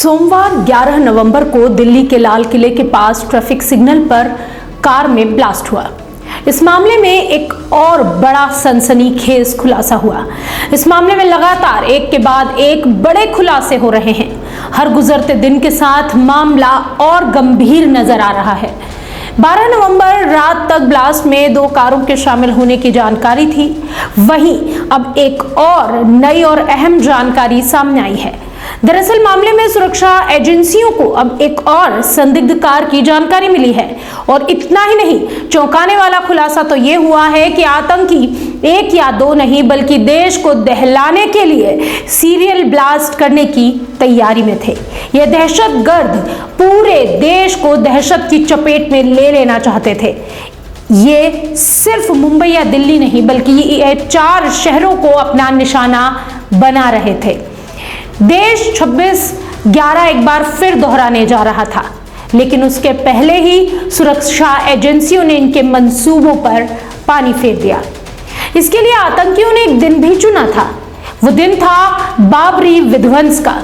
सोमवार 11 नवंबर को दिल्ली के लाल किले के पास ट्रैफिक सिग्नल पर कार में ब्लास्ट हुआ। इस मामले में एक और बड़ा सनसनीखेज खुलासा हुआ। इस मामले में लगातार एक के बाद एक बड़े खुलासे हो रहे हैं। हर गुजरते दिन के साथ मामला और गंभीर नजर आ रहा है। 12 नवंबर रात तक ब्लास्ट में 2 कारों के शामिल होने की जानकारी थी। वहीं अब एक और नई और अहम जानकारी सामने आई है। दरअसल मामले में सुरक्षा एजेंसियों को अब एक और संदिग्ध कार की जानकारी मिली है। और इतना ही नहीं, चौंकाने वाला खुलासा तो ये हुआ है कि आतंकी 1 या 2 नहीं बल्कि देश को दहलाने के लिए सीरियल ब्लास्ट करने की तैयारी में थे। ये दहशतगर्द पूरे देश को दहशत की चपेट में ले लेना चाहते थे। ये सिर्फ मुंबई या दिल्ली नहीं बल्कि ये 4 शहरों को अपना निशाना बना रहे थे। देश 26/11 एक बार फिर दोहराने जा रहा था, लेकिन उसके पहले ही सुरक्षा एजेंसियों ने इनके मंसूबों पर पानी फेर दिया। इसके लिए आतंकियों ने एक दिन भी चुना था। वो दिन था बाबरी विध्वंस का।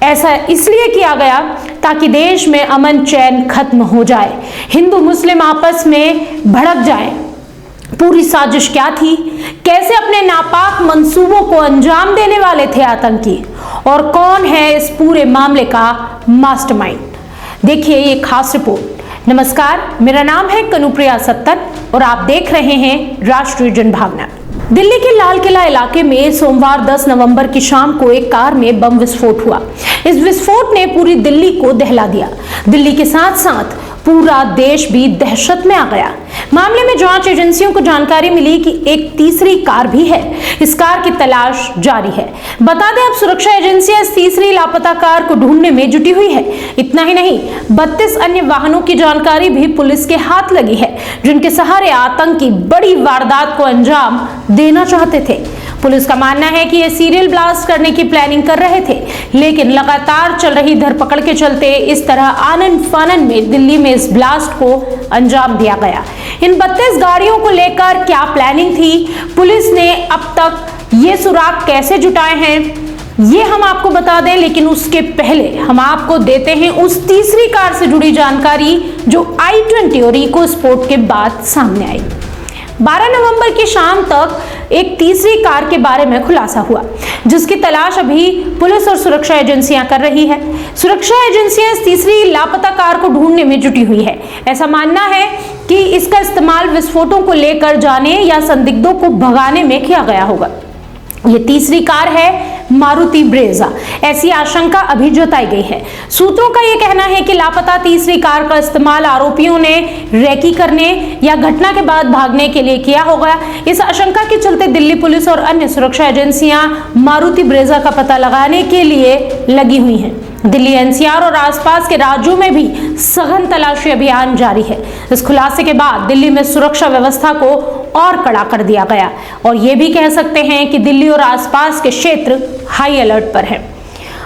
ऐसा इसलिए किया गया ताकि देश में अमन चैन खत्म हो जाए, हिंदू मुस्लिम आपस में भड़क जाए। पूरी साजिश क्या थी? कैसे अपने नापाक मंसूबों को अंजाम देने वाले थे आतंकी? और कौन है इस पूरे मामले का मास्टरमाइंड? देखिए ये खास रिपोर्ट। नमस्कार, मेरा नाम है कनुप्रिया सत्तर और आप देख रहे हैं राष्ट्रीय जनभावना। दिल्ली के लाल किला इलाके में सोमवार 10 नवंबर की शाम को एक कार में बम विस्फोट हुआ। इस विस्फोट ने पूरी दिल्ली को दहला दिया। दिल्ली के साथ साथ पूरा देश भी दहशत में आ गया। मामले में जांच एजेंसियों को जानकारी मिली कि एक तीसरी कार भी है। इस कार की तलाश जारी है। बता दें, अब सुरक्षा एजेंसियां इस तीसरी लापता कार को ढूंढने में जुटी हुई है। इतना ही नहीं, 32 अन्य वाहनों की जानकारी भी पुलिस के हाथ लगी है, जिनके सहारे आतंकी बड़ी वारदात को अंजाम देना चाहते थे। पुलिस का मानना है कि ये सीरियल ब्लास्ट करने की प्लानिंग कर रहे थे, लेकिन लगातार चल रही धरपकड़ के चलते इस तरह आनन फानन में दिल्ली में इस ब्लास्ट को अंजाम दिया गया। इन 32 गाड़ियों को लेकर क्या प्लानिंग थी? पुलिस ने अब तक ये सुराग कैसे जुटाए हैं, ये हम आपको बता दें, लेकिन उसके पहले हम आपको देते हैं उस तीसरी कार से जुड़ी जानकारी जो i20 और इको स्पोर्ट के बाद सामने आई। 12 नवंबर की शाम तक एक तीसरी कार के बारे में खुलासा हुआ, जिसकी तलाश अभी पुलिस और सुरक्षा एजेंसियां कर रही है। सुरक्षा एजेंसियां इस तीसरी लापता कार को ढूंढने में जुटी हुई है। ऐसा मानना है कि इसका इस्तेमाल विस्फोटों को लेकर जाने या संदिग्धों को भगाने में किया गया होगा। ये तीसरी कार है मारुति ब्रेजा, ऐसी आशंका अभी जताई गई है। सूत्रों का यह कहना है कि लापता तीसरी कार का इस्तेमाल आरोपियों ने रेकी करने या घटना के बाद भागने के लिए किया होगा। इस आशंका के चलते दिल्ली पुलिस और अन्य सुरक्षा एजेंसियां मारुति ब्रेजा का पता लगाने के लिए लगी हुई हैं। दिल्ली एनसीआर और आसपास के राज्यों में भी सघन तलाशी अभियान जारी है। इस खुलासे के बाद दिल्ली में सुरक्षा व्यवस्था को और कड़ा कर दिया गया और ये भी कह सकते हैं कि दिल्ली और आसपास के क्षेत्र हाई अलर्ट पर है।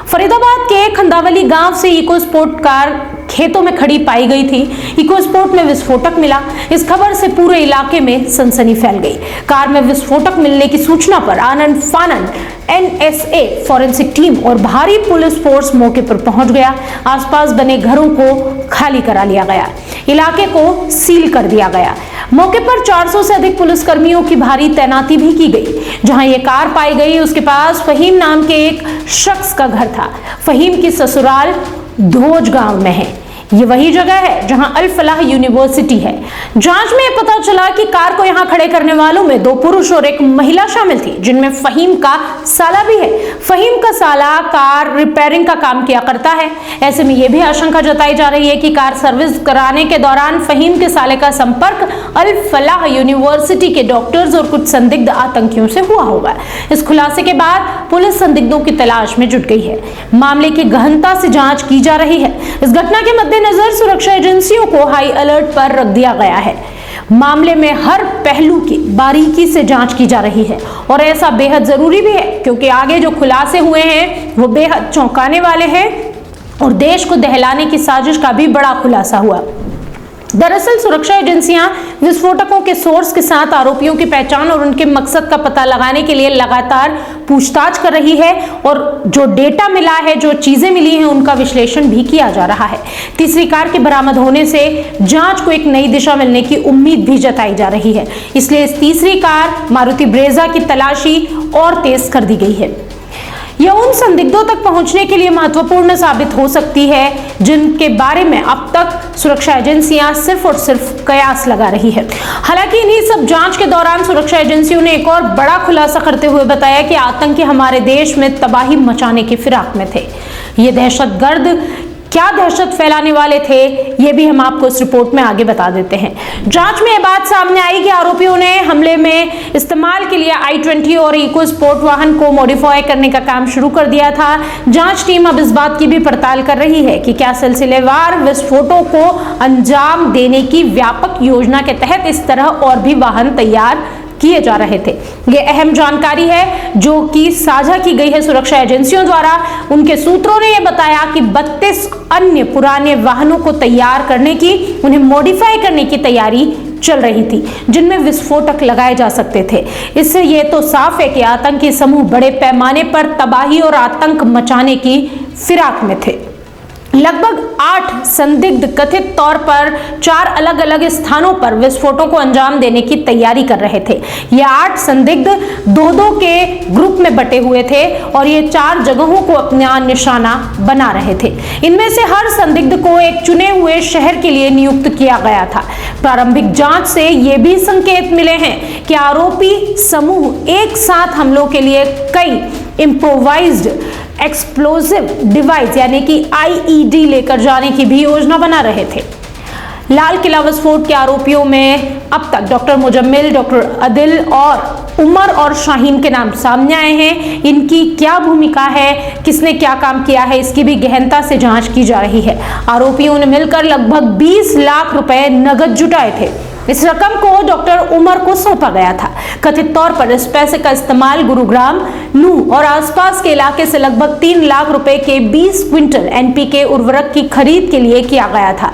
फरीदाबाद के खंदावली गांव से इको स्पोर्ट कार खेतों में खड़ी पाई गई थी। इको स्पोर्ट में विस्फोटक मिला। इस खबर से पूरे इलाके में सनसनी फैल गई। कार में विस्फोटक मिलने की सूचना पर आनन फानन NSA फॉरेंसिक टीम और भारी पुलिस फोर्स मौके पर पहुंच गया। आसपास बने घरों को खाली करा लिया गया, इलाके को सील कर दिया गया। मौके पर 400 से अधिक पुलिसकर्मियों की भारी तैनाती भी की गई। जहां ये कार पाई गई उसके पास फहीम नाम के एक शख्स का घर था। फहीम की ससुराल धोज गांव में है। ये वही जगह है जहां अल फलाह यूनिवर्सिटी है। जांच में पता चला कि कार को यहां खड़े करने वालों में 2 पुरुष और एक महिला शामिल थी, जिनमें फहीम का साला भी है। फहीम का साला कार रिपेयरिंग का काम किया करता है। ऐसे में यह भी आशंका जताई जा रही है कि कार सर्विस कराने के दौरान फहीम के साले का संपर्क अल फलाह यूनिवर्सिटी के डॉक्टर्स और कुछ संदिग्ध आतंकियों से हुआ होगा। इस खुलासे के बाद पुलिस संदिग्धों की तलाश में जुट गई है। मामले की गहनता से जांच की जा रही है। इस घटना के मद्देनजर सुरक्षा एजेंसियों को हाई अलर्ट पर रख दिया गया है। मामले में हर पहलू की बारीकी से जांच की जा रही है और ऐसा बेहद जरूरी भी है, क्योंकि आगे जो खुलासे हुए हैं वो बेहद चौंकाने वाले हैं और देश को दहलाने की साजिश का भी बड़ा खुलासा हुआ। दरअसल सुरक्षा एजेंसियां विस्फोटकों के सोर्स के साथ आरोपियों की पहचान और उनके मकसद का पता लगाने के लिए लगातार पूछताछ कर रही है और जो डेटा मिला है, जो चीजें मिली हैं, उनका विश्लेषण भी किया जा रहा है। तीसरी कार के बरामद होने से जांच को एक नई दिशा मिलने की उम्मीद भी जताई जा रही है। इसलिए इस तीसरी कार मारुति ब्रेजा की तलाशी और तेज कर दी गई है। यह उन संदिग्धों तक पहुंचने के लिए महत्वपूर्ण साबित हो सकती है जिनके बारे में अब तक सुरक्षा एजेंसियां सिर्फ और सिर्फ कयास लगा रही है। हालांकि इन्हीं सब जांच के दौरान सुरक्षा एजेंसियों ने एक और बड़ा खुलासा करते हुए बताया कि आतंकी हमारे देश में तबाही मचाने की फिराक में थे। ये दहशतगर्द क्या दहशत फैलाने वाले थे, ये भी हम आपको इस रिपोर्ट में आगे बता देते हैं। जांच में यह बात सामने आई कि आरोपियों ने हमले में इस्तेमाल के लिए i20 और इको स्पोर्ट वाहन को मॉडिफाई करने का काम शुरू कर दिया था। जांच टीम अब इस बात की भी पड़ताल कर रही है कि क्या सिलसिलेवार विस्फोटों को अंजाम देने की व्यापक योजना के तहत इस तरह और भी वाहन तैयार किए जा रहे थे। यह अहम जानकारी है जो कि साझा की गई है सुरक्षा एजेंसियों द्वारा। उनके सूत्रों ने यह बताया कि 32 अन्य पुराने वाहनों को तैयार करने की, उन्हें मॉडिफाई करने की तैयारी चल रही थी, जिनमें विस्फोटक लगाए जा सकते थे। इससे यह तो साफ है कि आतंकी समूह बड़े पैमाने पर तबाही और आतंक मचाने की फिराक में थे। लगभग 8 संदिग्ध कथित तौर पर 4 अलग अलग स्थानों पर विस्फोटों को अंजाम देने की तैयारी कर रहे थे। ये 8 संदिग्ध दो के ग्रुप में बटे हुए थे और ये 4 जगहों को अपना निशाना बना रहे थे। इनमें से हर संदिग्ध को एक चुने हुए शहर के लिए नियुक्त किया गया था। प्रारंभिक जांच से ये भी संकेत मिले हैं कि आरोपी समूह एक साथ हमलों के लिए कई इम्प्रोवाइज्ड एक्सप्लोसिव डिवाइस यानी कि IED लेकर जाने की भी योजना बना रहे थे। लाल किला विस्फोट के आरोपियों में अब तक डॉक्टर मुजम्मिल, डॉक्टर आदिल और उमर और शाहीन के नाम सामने आए हैं। इनकी क्या भूमिका है, किसने क्या काम किया है, इसकी भी गहनता से जांच की जा रही है। आरोपियों ने मिलकर लगभग 20 लाख रुपए नगद जुटाए थे। इस रकम को डॉक्टर उमर को सौंपा गया था। कथित तौर पर इस पैसे का इस्तेमाल गुरुग्राम, नूह और आसपास के इलाके से लगभग 3 लाख रुपए के 20 क्विंटल NPK उर्वरक की खरीद के लिए किया गया था।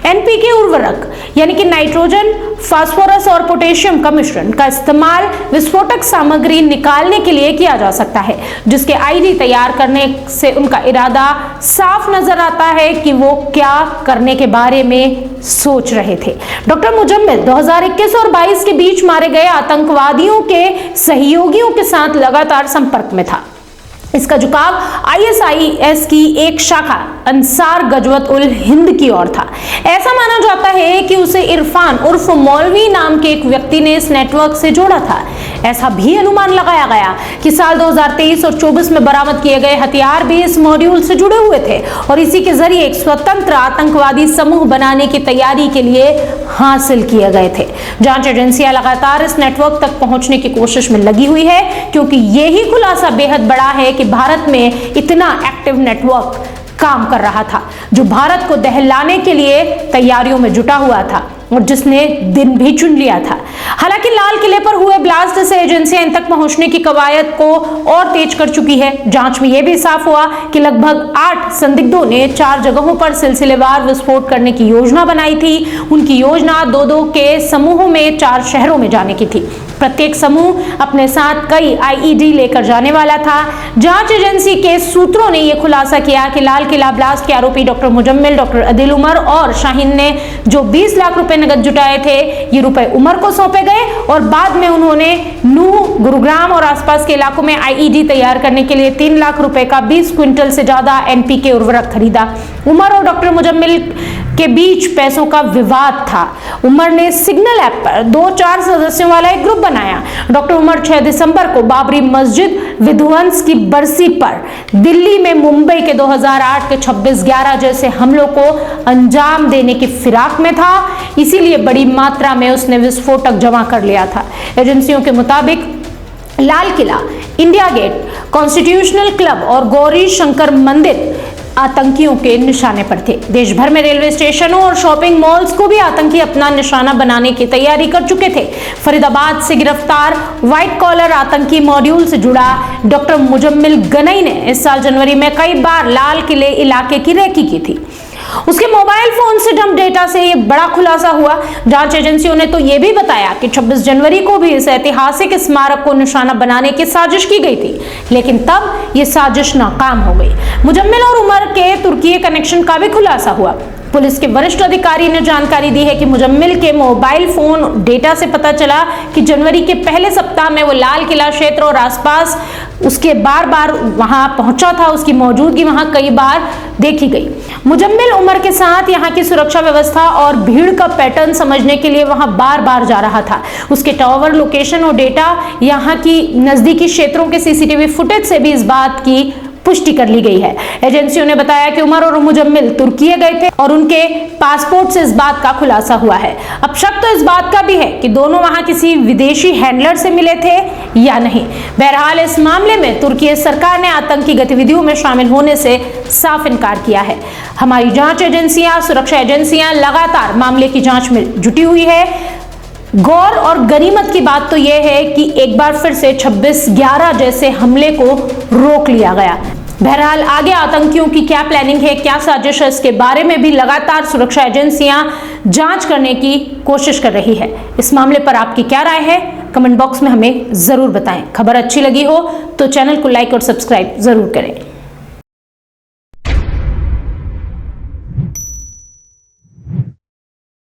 NPK उर्वरक यानी कि नाइट्रोजन, फास्फोरस और पोटेशियम का मिश्रण का इस्तेमाल विस्फोटक सामग्री निकालने के लिए किया जा सकता है, जिसके ID तैयार करने से उनका इरादा साफ नजर आता है कि वो क्या करने के बारे में सोच रहे थे। डॉक्टर मुजम्मिल 2021 और 22 के बीच मारे गए आतंकवादियों के सहयोगियों के साथ लगातार संपर्क में था। इसका झुकाव ISIS की एक शाखा अंसार गजवत उल हिंद की ओर था। ऐसा माना जाता है कि उसे इरफान उर्फ मौलवी नाम के एक व्यक्ति ने इस नेटवर्क से जोड़ा था। ऐसा भी अनुमान लगाया गया कि साल 2023 और 24 में बरामद किए गए हथियार भी इस मॉड्यूल से जुड़े हुए थे और इसी के जरिए एक स्वतंत्र आतंकवादी समूह बनाने की तैयारी के लिए हासिल किए गए थे। जांच एजेंसियां लगातार इस नेटवर्क तक पहुंचने की कोशिश में लगी हुई है, क्योंकि यही खुलासा बेहद बड़ा है कि भारत में इतना एक्टिव नेटवर्क काम कर रहा था जो भारत को दहलाने के लिए तैयारियों में जुटा हुआ था और जिसने दिन भी चुन लिया था। हालांकि लाल किले पर हुए ब्लास्ट से एजेंसियां इन तक पहुंचने की कवायद को और तेज कर चुकी है। जांच में यह भी साफ हुआ कि लगभग 8 संदिग्धों ने 4 जगहों पर सिलसिलेवार विस्फोट करने की योजना बनाई थी। उनकी योजना 2-2 के समूहों में 4 शहरों में जाने की थी। प्रत्येक समूह अपने साथ कई IED लेकर जाने वाला था। जांच एजेंसी के सूत्रों ने यह खुलासा किया कि लाल किला ब्लास्ट के आरोपी डॉक्टर मुजम्मिल, डॉक्टर आदिल, उमर और शाहीन ने जो 20 लाख रुपए नगद जुटाए थे, ये रुपए उमर को सौंपे गए और बाद में उन्होंने नूह, गुरुग्राम और आसपास के इलाकों में IED तैयार करने के लिए 3 लाख रुपए का 20 क्विंटल से ज्यादा NPK उर्वरक खरीदा। उमर और डॉक्टर मुजम्मिल के बीच पैसों का विवाद था। उमर ने सिग्नल ऐप पर 2-4 सदस्यों वाला एक ग्रुप बनाया। डॉक्टर उमर 6 दिसंबर को बाबरी मस्जिद विध्वंस की बरसी पर दिल्ली में मुंबई के 2008 के 26/11 जैसे हमलों को अंजाम देने की फिराक में था। इसीलिए बड़ी मात्रा में उसने विस्फोटक जमा कर लिया था। एजेंसियों के मुताबिक Lal Qila, India gate, constitutional club और गौरी शंकर मंदिर आतंकियों के निशाने पर थे। देश भर में रेलवे स्टेशनों और शॉपिंग मॉल्स को भी आतंकी अपना निशाना बनाने की तैयारी कर चुके थे। फरीदाबाद से गिरफ्तार व्हाइट कॉलर आतंकी मॉड्यूल से जुड़ा डॉक्टर मुजम्मिल गनई ने इस साल जनवरी में कई बार लाल किले इलाके की रेकी की थी। उसके मोबाइल फोन से डंप डेटा से ये बड़ा खुलासा हुआ। जांच एजेंसियों ने तो ये भी बताया कि 26 जनवरी को भी इस ऐतिहासिक स्मारक को निशाना बनाने की साजिश की गई थी, लेकिन तब ये साजिश नाकाम हो गई। मुजम्मिल और उमर के तुर्की कनेक्शन का भी खुलासा हुआ। पुलिस के वरिष्ठ अधिकारी ने जानकारी दी है कि मुजम्मिल के मोबाइल फोन डेटा से पता चला कि जनवरी के पहले सप्ताह में वो लाल किला क्षेत्र और आसपास उसके बार वहां पहुंचा था। उसकी मौजूदगी वहां कई बार देखी गई। मुजम्मिल उमर के साथ यहां की सुरक्षा व्यवस्था और भीड़ का पैटर्न समझने के लिए वहां बार जा रहा था। उसके टावर लोकेशन और डेटा यहां की नजदीकी क्षेत्रों के सीसीटीवी फुटेज से भी इस बात की पुष्टि कर ली गई है। एजेंसियों ने बताया कि उमर और मुजम्मिल तुर्की गए थे और उनके पासपोर्ट से इस बात का खुलासा हुआ है। अब शक तो इस बात का भी है कि दोनों वहां किसी विदेशी हैंडलर से मिले थे या नहीं। बहरहाल इस मामले में तुर्की सरकार ने आतंकी गतिविधियों में शामिल होने से साफ इनकार किया है। हमारी जांच एजेंसियां, सुरक्षा एजेंसियां लगातार मामले की जांच में जुटी हुई है। गौर और गनीमत की बात तो यह है कि एक बार फिर से 26/11 जैसे हमले को रोक लिया गया। बहरहाल आगे आतंकियों की क्या प्लानिंग है, क्या साजिश है, इसके बारे में भी लगातार सुरक्षा एजेंसियां जांच करने की कोशिश कर रही है। इस मामले पर आपकी क्या राय है, कमेंट बॉक्स में हमें जरूर बताएं। खबर अच्छी लगी हो तो चैनल को लाइक और सब्सक्राइब जरूर करें।